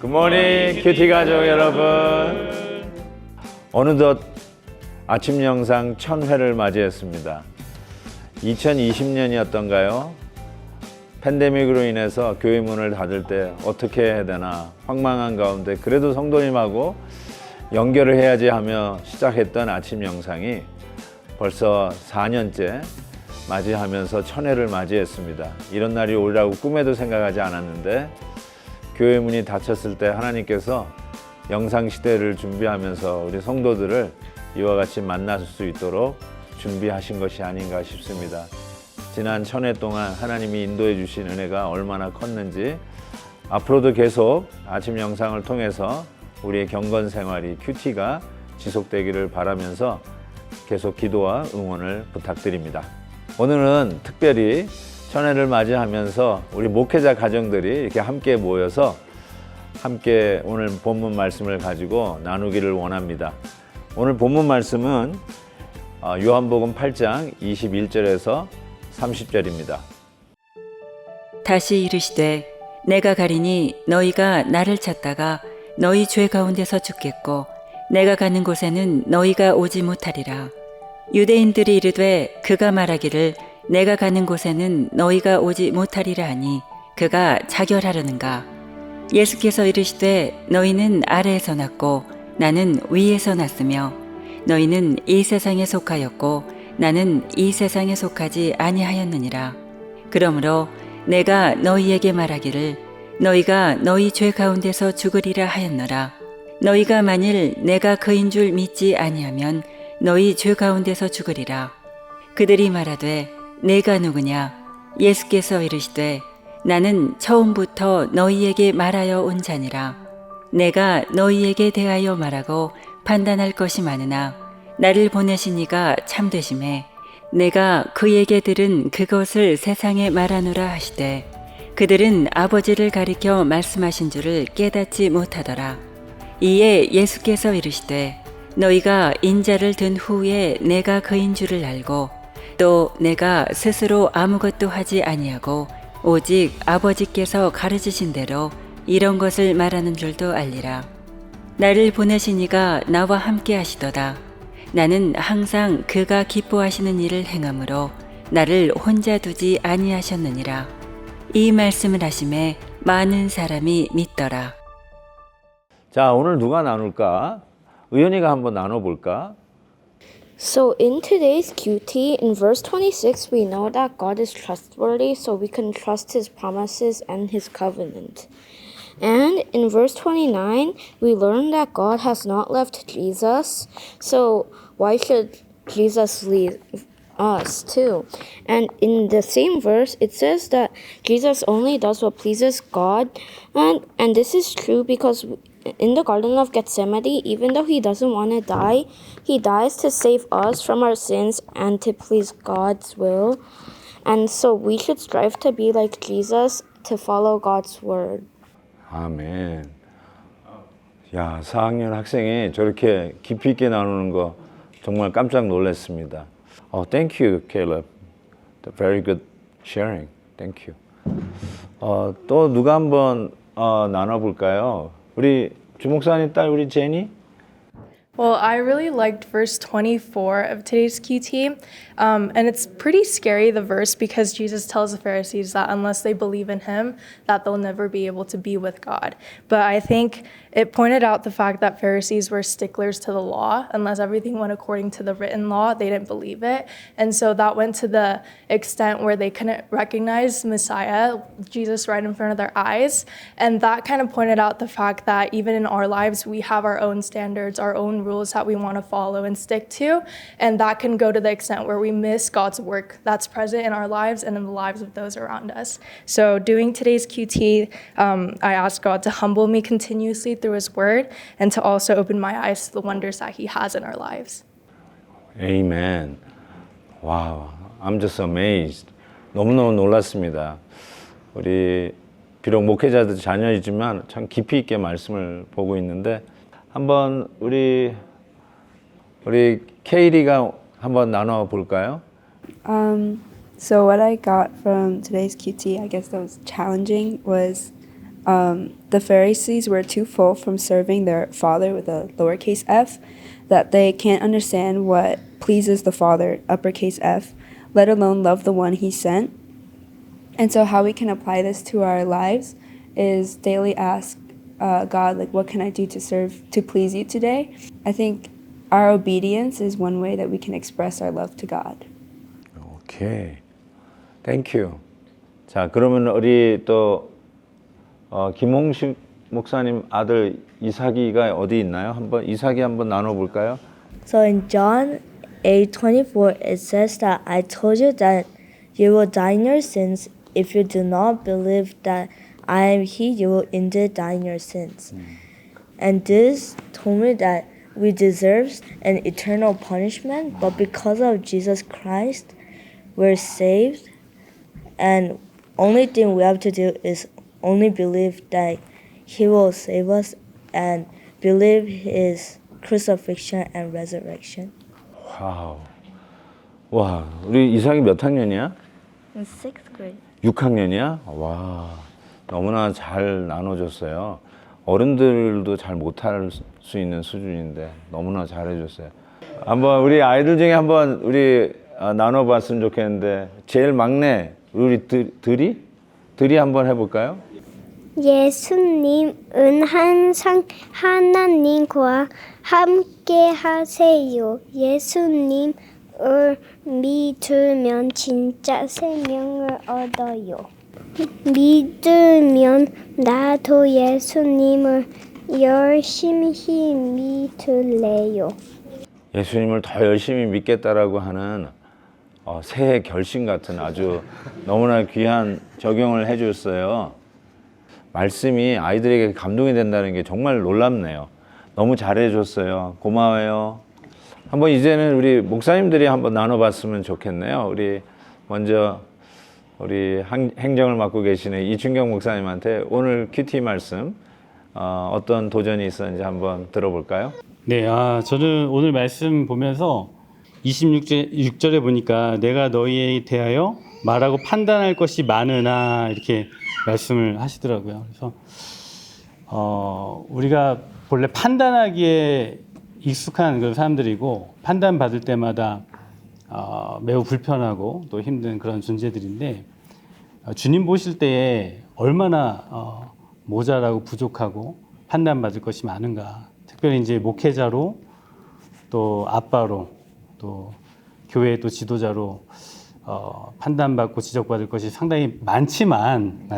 굿모닝 큐티 가족 여러분. 어느덧 아침 영상 1000회를 맞이했습니다. 2020년이었던가요? 팬데믹으로 인해서 교회 문을 닫을 때 어떻게 해야 되나 황망한 가운데 그래도 성도님하고 연결을 해야지 하며 시작했던 아침 영상이 벌써 4년째 맞이하면서 1000회를 맞이했습니다. 이런 날이 오리라고 꿈에도 생각하지 않았는데 교회 문이 닫혔을 때 하나님께서 영상 시대를 준비하면서 우리 성도들을 이와 같이 만날 수 있도록 준비하신 것이 아닌가 싶습니다. 지난 1000회 동안 하나님이 인도해 주신 은혜가 얼마나 컸는지 앞으로도 계속 아침 영상을 통해서 우리의 경건 생활이 큐티가 지속되기를 바라면서 계속 기도와 응원을 부탁드립니다. 오늘은 특별히 1000회를 맞이하면서 우리 목회자 가정들이 이렇게 함께 모여서 함께 오늘 본문 말씀을 가지고 나누기를 원합니다. 오늘 본문 말씀은 요한복음 8장 21절에서 30절입니다. 다시 이르시되 내가 가리니 너희가 나를 찾다가 너희 죄 가운데서 죽겠고 내가 가는 곳에는 너희가 오지 못하리라. 유대인들이 이르되 그가 말하기를 내가 가는 곳에는 너희가 오지 못하리라 하니 그가 자결하려는가. 예수께서 이르시되 너희는 아래에서 났고 나는 위에서 났으며 너희는 이 세상에 속하였고 나는 이 세상에 속하지 아니하였느니라. 그러므로 내가 너희에게 말하기를 너희가 너희 죄 가운데서 죽으리라 하였노라. 너희가 만일 내가 그인 줄 믿지 아니하면 너희 죄 가운데서 죽으리라. 그들이 말하되 내가 누구냐? 예수께서 이르시되 나는 처음부터 너희에게 말하여 온 자니라. 내가 너희에게 대하여 말하고 판단할 것이 많으나 나를 보내신 이가 참되심에 내가 그에게 들은 그것을 세상에 말하노라 하시되 그들은 아버지를 가리켜 말씀하신 줄을 깨닫지 못하더라. 이에 예수께서 이르시되 너희가 인자를 든 후에 내가 그인 줄을 알고 또 내가 스스로 아무것도 하지 아니하고 오직 아버지께서 가르치신 대로 이런 것을 말하는 줄도 알리라. 나를 보내신 이가 나와 함께 하시도다. 나는 항상 그가 기뻐하시는 일을 행함으로 나를 혼자 두지 아니하셨느니라. 이 말씀을 하심에 많은 사람이 믿더라. 자, 오늘 누가 나눌까? 의연이가 한번 나눠볼까? So in today's QT, in verse 26, we know that God is trustworthy, so we can trust His promises and His covenant. And in verse 29, we learn that God has not left Jesus, so why should Jesus leave us too? And in the same verse, it says that Jesus only does what pleases God, and this is true because in the Garden of Gethsemane, even though he doesn't want to die, he dies to save us from our sins and to please God's will. And so we should strive to be like Jesus, to follow God's word. 아멘. 야, 4학년 학생이 저렇게 깊이 있게 나누는 거 정말 깜짝 놀랐습니다. Thank you, Caleb. Very good sharing. Thank you. 또 누가 한번 나눠볼까요? 우리 주목사님 딸 우리 제니? Well, I really liked verse 24 of today's QT. And it's pretty scary, the verse, because Jesus tells the Pharisees that unless they believe in him, that they'll never be able to be with God. But I think it pointed out the fact that Pharisees were sticklers to the law. Unless everything went according to the written law, they didn't believe it. And so that went to the extent where they couldn't recognize Messiah, Jesus, right in front of their eyes. And that kind of pointed out the fact that even in our lives, we have our own standards, our own rules that we want to follow and stick to. And that can go to the extent where we miss God's work that's present in our lives and in the lives of those around us. So doing today's QT, I asked God to humble me continuously through his word and to also open my eyes to the wonders that he has in our lives. Amen. 와우. I'm just amazed. 너무너무 놀랐습니다. 우리 비록 목회자들 자녀이지만 참 깊이 있게 말씀을 보고 있는데 한번 우리 케이리가 한번 나눠 볼까요? So what I got from today's QT, I guess that was challenging, was the Pharisees were too full from serving their Father with a lowercase f that they can't understand what pleases the Father, uppercase F, let alone love the one He sent. And so how we can apply this to our lives is daily ask God, like, what can I do to serve, to please you today? I think our obedience is one way that we can express our love to God. 오케이. 땡큐. 자, 그러면 우리 또 김홍식 목사님 아들 이삭이가 어디 있나요? 한번 이삭이 한번 나눠 볼까요? So in John 8:24 it says that I told you that you will die in your sins. If you do not believe that I am He, you will indeed die in your sins. And this told me that we deserve an eternal punishment, but because of Jesus Christ, we're saved. And only thing we have to do is only believe that He will save us and believe His crucifixion and resurrection. 와우. 와, 우리 이삭이 몇 학년이야? In 6th grade. 6학년이야? 와, 너무나 잘 나눠줬어요. 어른들도 잘 못할 수 있는 수준인데 너무나 잘해줬어요. 한번 우리 아이들 중에 한번 우리 나눠봤으면 좋겠는데 제일 막내 우리 들이 한번 해볼까요? 예수님은 항상 하나님과 함께 하세요. 예수님을 믿으면 진짜 생명을 얻어요. 믿으면 나도 예수님을 열심히 믿을래요. 예수님을 더 열심히 믿겠다라고 하는 새해 결심 같은 아주 너무나 귀한 적용을 해줬어요. 말씀이 아이들에게 감동이 된다는 게 정말 놀랍네요. 너무 잘해줬어요. 고마워요. 한번 이제는 우리 목사님들이 한번 나눠봤으면 좋겠네요. 우리 먼저 우리 행정을 맡고 계시는 이춘경 목사님한테 오늘 큐티 말씀 어떤 도전이 있었는지 한번 들어볼까요? 네, 저는 오늘 말씀 보면서 26절에 보니까 내가 너희에 대하여 말하고 판단할 것이 많으나 이렇게 말씀을 하시더라고요. 그래서 우리가 본래 판단하기에 익숙한 그런 사람들이고 판단받을 때마다 매우 불편하고 또 힘든 그런 존재들인데 주님 보실 때에 얼마나 모자라고 부족하고 판단받을 것이 많은가. 특별히 이제 목회자로 또 아빠로 또 교회의 또 지도자로 판단받고 지적받을 것이 상당히 많지만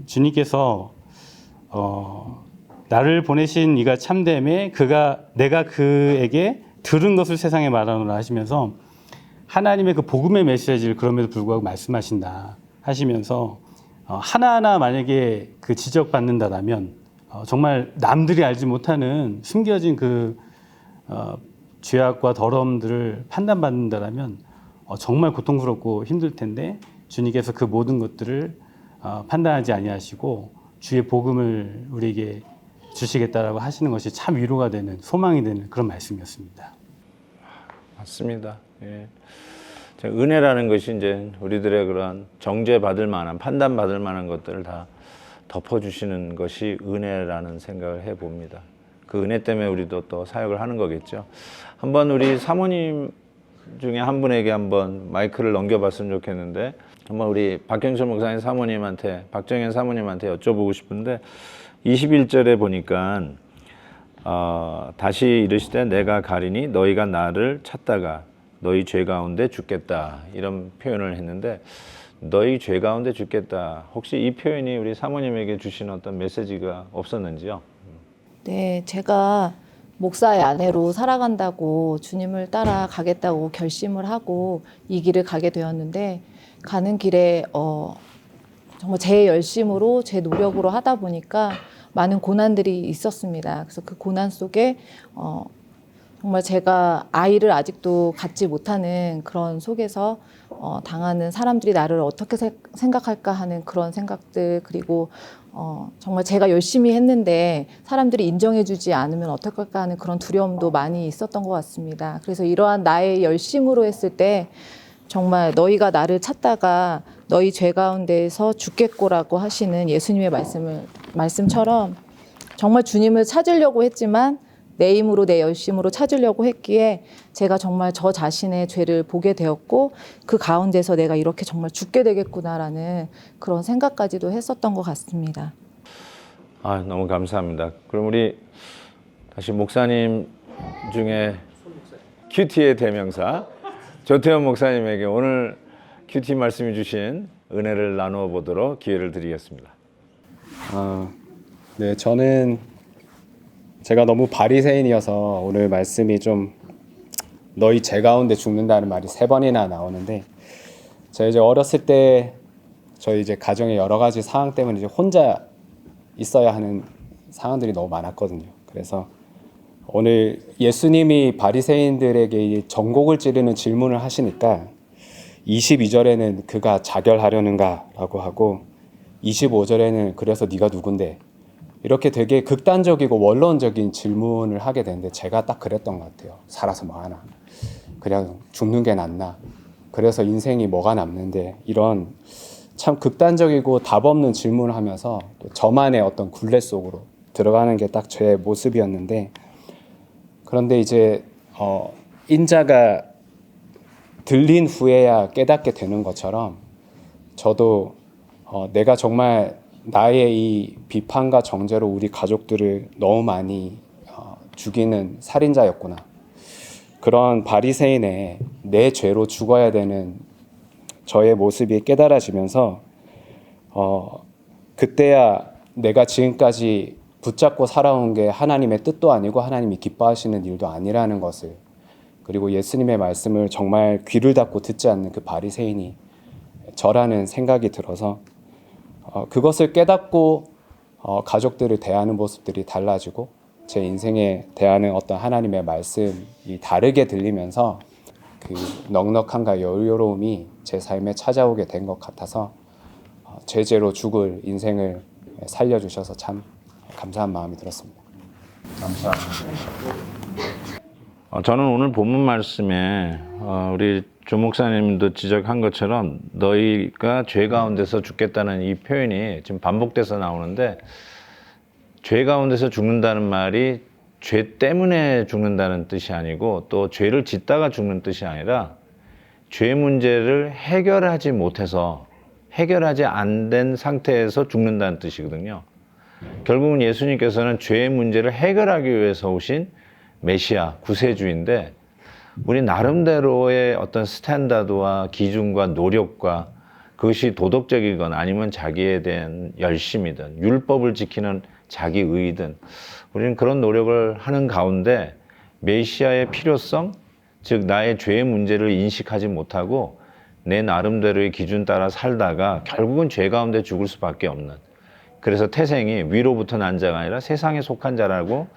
주님께서 나를 보내신 이가 참됨에 내가 그에게 들은 것을 세상에 말하노라 하시면서 하나님의 그 복음의 메시지를 그럼에도 불구하고 말씀하신다 하시면서 하나하나 만약에 그 지적받는다라면 정말 남들이 알지 못하는 숨겨진 그 죄악과 더러움들을 판단받는다라면 정말 고통스럽고 힘들 텐데 주님께서 그 모든 것들을 판단하지 아니하시고 주의 복음을 우리에게 주시겠다라고 하시는 것이 참 위로가 되는 소망이 되는 그런 말씀이었습니다. 맞습니다. 예. 은혜라는 것이 이제 우리들의 그런 정죄받을 만한 판단받을 만한 것들을 다 덮어주시는 것이 은혜라는 생각을 해봅니다. 그 은혜 때문에 우리도 또 사역을 하는 거겠죠. 한번 우리 사모님 중에 한 분에게 한번 마이크를 넘겨봤으면 좋겠는데 한번 우리 박경철 목사님 사모님한테 박정현 사모님한테 여쭤보고 싶은데 21절에 보니까 다시 이르시되 내가 가리니 너희가 나를 찾다가 너희 죄 가운데 죽겠다 이런 표현을 했는데 너희 죄 가운데 죽겠다 혹시 이 표현이 우리 사모님에게 주신 어떤 메시지가 없었는지요? 네, 제가 목사의 아내로 살아간다고 주님을 따라가겠다고 결심을 하고 이 길을 가게 되었는데 가는 길에 정말 제 열심으로 제 노력으로 하다 보니까 많은 고난들이 있었습니다. 그래서 그 고난 속에 정말 제가 아이를 아직도 갖지 못하는 그런 속에서 당하는 사람들이 나를 어떻게 생각할까 하는 그런 생각들, 그리고 정말 제가 열심히 했는데 사람들이 인정해주지 않으면 어떡할까 하는 그런 두려움도 많이 있었던 것 같습니다. 그래서 이러한 나의 열심으로 했을 때 정말 너희가 나를 찾다가 너희 죄 가운데서 죽겠고라고 하시는 예수님의 말씀처럼 정말 주님을 찾으려고 했지만 내 힘으로 내 열심으로 찾으려고 했기에 제가 정말 저 자신의 죄를 보게 되었고 그 가운데서 내가 이렇게 정말 죽게 되겠구나라는 그런 생각까지도 했었던 것 같습니다. 너무 감사합니다. 그럼 우리 다시 목사님 중에 큐티의 대명사 조태현 목사님에게 오늘 큐티 말씀해 주신 은혜를 나누어 보도록 기회를 드리겠습니다. 네, 저는 제가 너무 바리새인이어서 오늘 말씀이 좀 너희 죄 가운데 죽는다는 말이 3번이나 나오는데, 제가 이제 어렸을 때 저희 이제 가정의 여러 가지 상황 때문에 이제 혼자 있어야 하는 상황들이 너무 많았거든요. 그래서 오늘 예수님이 바리새인들에게 전곡을 찌르는 질문을 하시니까 22절에는 그가 자결하려는가라고 하고 25절에는 그래서 네가 누군데, 이렇게 되게 극단적이고 원론적인 질문을 하게 되는데 제가 딱 그랬던 것 같아요. 살아서 뭐 하나, 그냥 죽는 게 낫나, 그래서 인생이 뭐가 남는데, 이런 참 극단적이고 답 없는 질문을 하면서 또 저만의 어떤 굴레 속으로 들어가는 게 딱 제 모습이었는데, 그런데 이제 인자가 들린 후에야 깨닫게 되는 것처럼 저도 내가 정말 나의 이 비판과 정죄로 우리 가족들을 너무 많이 죽이는 살인자였구나. 그런 바리새인의 내 죄로 죽어야 되는 저의 모습이 깨달아지면서 그때야 내가 지금까지 붙잡고 살아온 게 하나님의 뜻도 아니고 하나님이 기뻐하시는 일도 아니라는 것을, 그리고 예수님의 말씀을 정말 귀를 닫고 듣지 않는 그 바리새인이 저라는 생각이 들어서 그것을 깨닫고 가족들을 대하는 모습들이 달라지고 제 인생에 대하는 어떤 하나님의 말씀이 다르게 들리면서 그 넉넉함과 여유로움이 제 삶에 찾아오게 된 것 같아서 죄죄로 죽을 인생을 살려주셔서 참 감사한 마음이 들었습니다. 저는 오늘 본문 말씀에 우리 조 목사님도 지적한 것처럼 너희가 죄 가운데서 죽겠다는 이 표현이 지금 반복돼서 나오는데, 죄 가운데서 죽는다는 말이 죄 때문에 죽는다는 뜻이 아니고 또 죄를 짓다가 죽는 뜻이 아니라 죄 문제를 해결하지 못해서, 해결하지 안 된 상태에서 죽는다는 뜻이거든요. 결국은 예수님께서는 죄의 문제를 해결하기 위해서 오신 메시아, 구세주인데, 우리 나름대로의 어떤 스탠다드와 기준과 노력과 그것이 도덕적이건 아니면 자기에 대한 열심이든 율법을 지키는 자기의든 우리는 그런 노력을 하는 가운데 메시아의 필요성, 즉 나의 죄의 문제를 인식하지 못하고 내 나름대로의 기준 따라 살다가 결국은 죄 가운데 죽을 수밖에 없는, 그래서 태생이 위로부터 난 자가 아니라 세상에 속한 자라고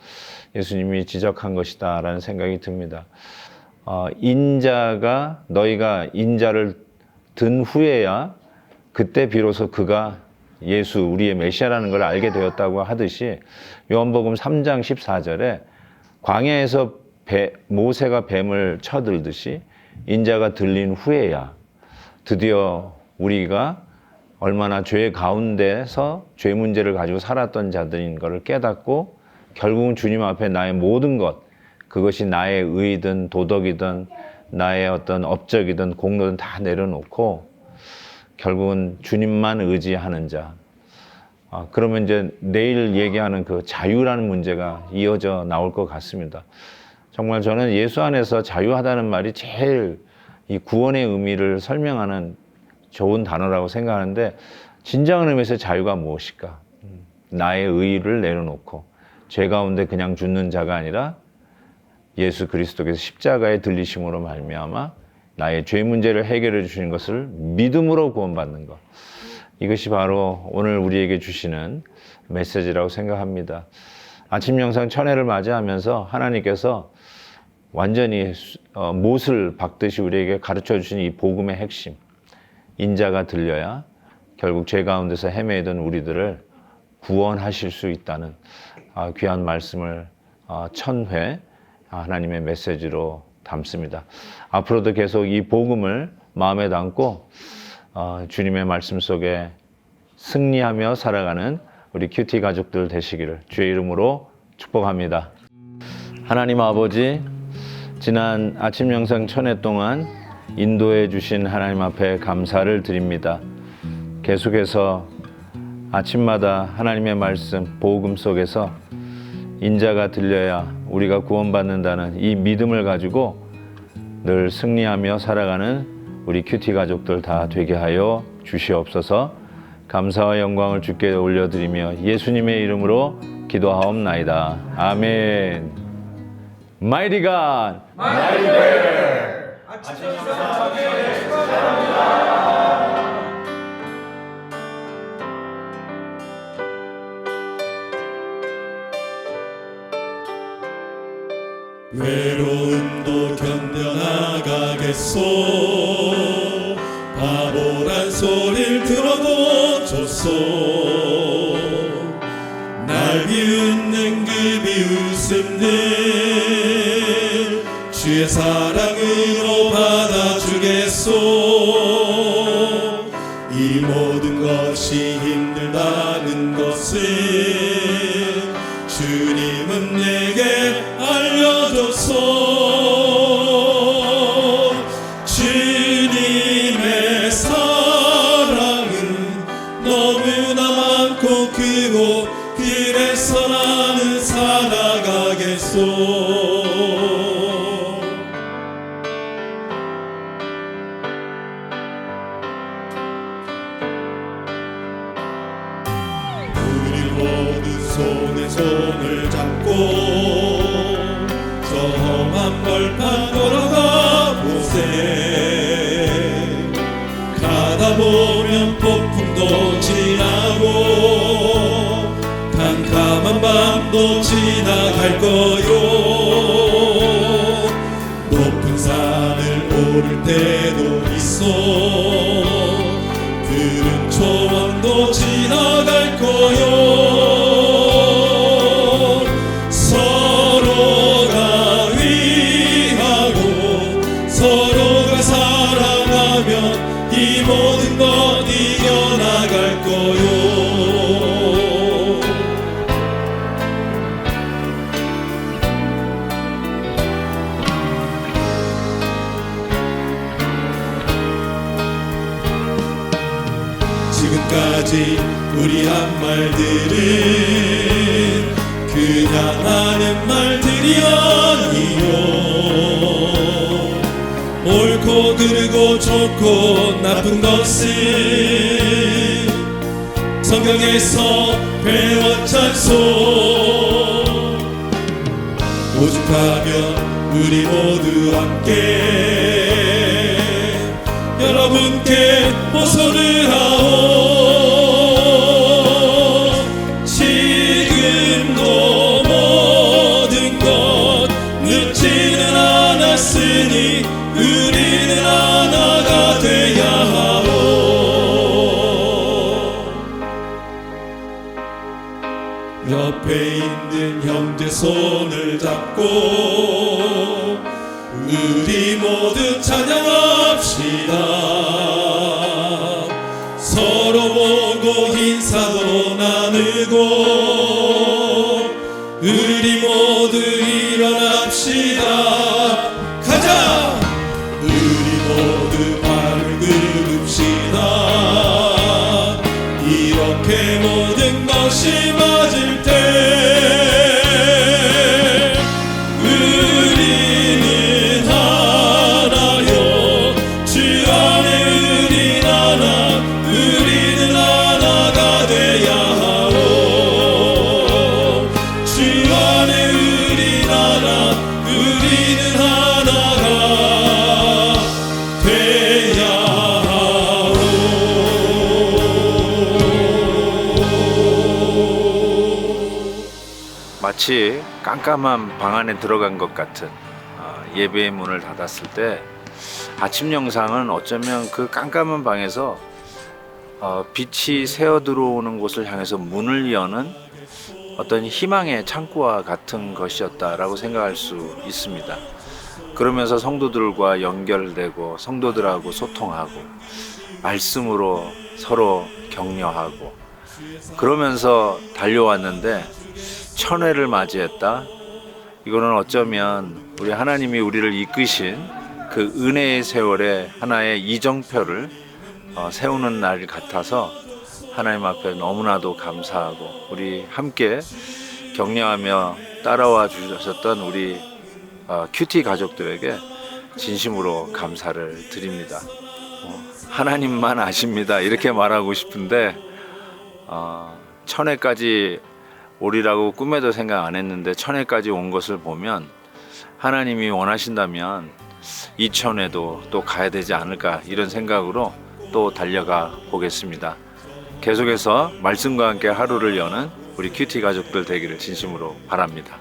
예수님이 지적한 것이다 라는 생각이 듭니다. 인자가, 너희가 인자를 든 후에야 그때 비로소 그가 예수, 우리의 메시아라는 걸 알게 되었다고 하듯이 요한복음 3장 14절에 광야에서 모세가 뱀을 쳐들듯이 인자가 들린 후에야 드디어 우리가 얼마나 죄 가운데서 죄 문제를 가지고 살았던 자들인 것을 깨닫고 결국은 주님 앞에 나의 모든 것, 그것이 나의 의든 도덕이든 나의 어떤 업적이든 공로든 다 내려놓고 결국은 주님만 의지하는 자. 그러면 이제 내일 얘기하는 그 자유라는 문제가 이어져 나올 것 같습니다. 정말 저는 예수 안에서 자유하다는 말이 제일 이 구원의 의미를 설명하는 좋은 단어라고 생각하는데, 진정한 의미에서 자유가 무엇일까? 나의 의의를 내려놓고 죄 가운데 그냥 죽는 자가 아니라 예수 그리스도께서 십자가의 들리심으로 말미암아 나의 죄 문제를 해결해 주시는 것을 믿음으로 구원받는 것. 이것이 바로 오늘 우리에게 주시는 메시지라고 생각합니다. 아침 영상 천회를 맞이하면서 하나님께서 완전히 못을 박듯이 우리에게 가르쳐 주신 이 복음의 핵심, 인자가 들려야 결국 죄 가운데서 헤매던 우리들을 구원하실 수 있다는 귀한 말씀을 1000회 하나님의 메시지로 담습니다. 앞으로도 계속 이 복음을 마음에 담고 주님의 말씀 속에 승리하며 살아가는 우리 큐티 가족들 되시기를 주의 이름으로 축복합니다. 하나님 아버지, 지난 아침 영상 1000회 동안 인도해 주신 하나님 앞에 감사를 드립니다. 계속해서 아침마다 하나님의 말씀, 복음 속에서 인자가 들려야 우리가 구원받는다는 이 믿음을 가지고 늘 승리하며 살아가는 우리 큐티 가족들 다 되게 하여 주시옵소서. 감사와 영광을 주께 올려드리며 예수님의 이름으로 기도하옵나이다. 아멘. Mighty God. Mighty Bear. 외로움도 견뎌나가겠소. 바보란 소리를 들어도 좋소. 날 비웃는 그 비웃음들 주의 사랑으로 받아주겠소. 이 모든 것이 힘들다는 것을 주님은 내게 알려줬소. 주님의 사랑은 너무나 많고 크고 그래서 나는 살아가겠소. 우리 모두 손에 손을 잡고 저 험한 벌판 걸어가 보세. 가다 보면 폭풍도 지나고 캄캄한 밤도 지나갈 거요. 높은 산을 오를 때도 있어. 푸른 초원도 지나갈 거요. 서로가 위하고 서로가 사랑하면 이 모든 것 이겨나갈 거요. 지금까지 우리 한 말들은 그냥 하는 말들이 아니요. 옳고 그르고 좋고 나쁜 것을 성경에서 배웠잖소. 오죽하면 우리 모두 함께 여러분께 호소를 하오. 지금도 모든 것 늦지는 않았으니 우리는 하나가 돼야 하오. 옆에 있는 형제 손을 잡고 우리 모두 찬양합시다. 서로 보고 인사도 나누고 우리 모두 일어납시다. 가자. 우리 모두 발을 긁읍시다. 이렇게 모든 것이 맞을 때 우리는 하나요. 주 안에 우린 하나. 우리는 하나가 돼야 하오. 주 안에 우린 하나. 우리는 하나가 돼야 하오. 마치 깜깜한 방 안에 들어간 것 같은 예배의 문을 닫았을 때 아침 영상은 어쩌면 그 깜깜한 방에서 빛이 새어 들어오는 곳을 향해서 문을 여는 어떤 희망의 창구와 같은 것이었다라고 생각할 수 있습니다. 그러면서 성도들과 연결되고 성도들하고 소통하고 말씀으로 서로 격려하고 그러면서 달려왔는데 천회를 맞이했다. 이거는 어쩌면 우리 하나님이 우리를 이끄신 그 은혜의 세월에 하나의 이정표를 세우는 날 같아서 하나님 앞에 너무나도 감사하고 우리 함께 격려하며 따라와 주셨던 우리 큐티 가족들에게 진심으로 감사를 드립니다. 하나님만 아십니다. 이렇게 말하고 싶은데 천회까지 오리라고 꿈에도 생각 안 했는데 천회까지 온 것을 보면 하나님이 원하신다면 2000회도 또 가야 되지 않을까 이런 생각으로 또 달려가 보겠습니다. 계속해서 말씀과 함께 하루를 여는 우리 큐티 가족들 되기를 진심으로 바랍니다.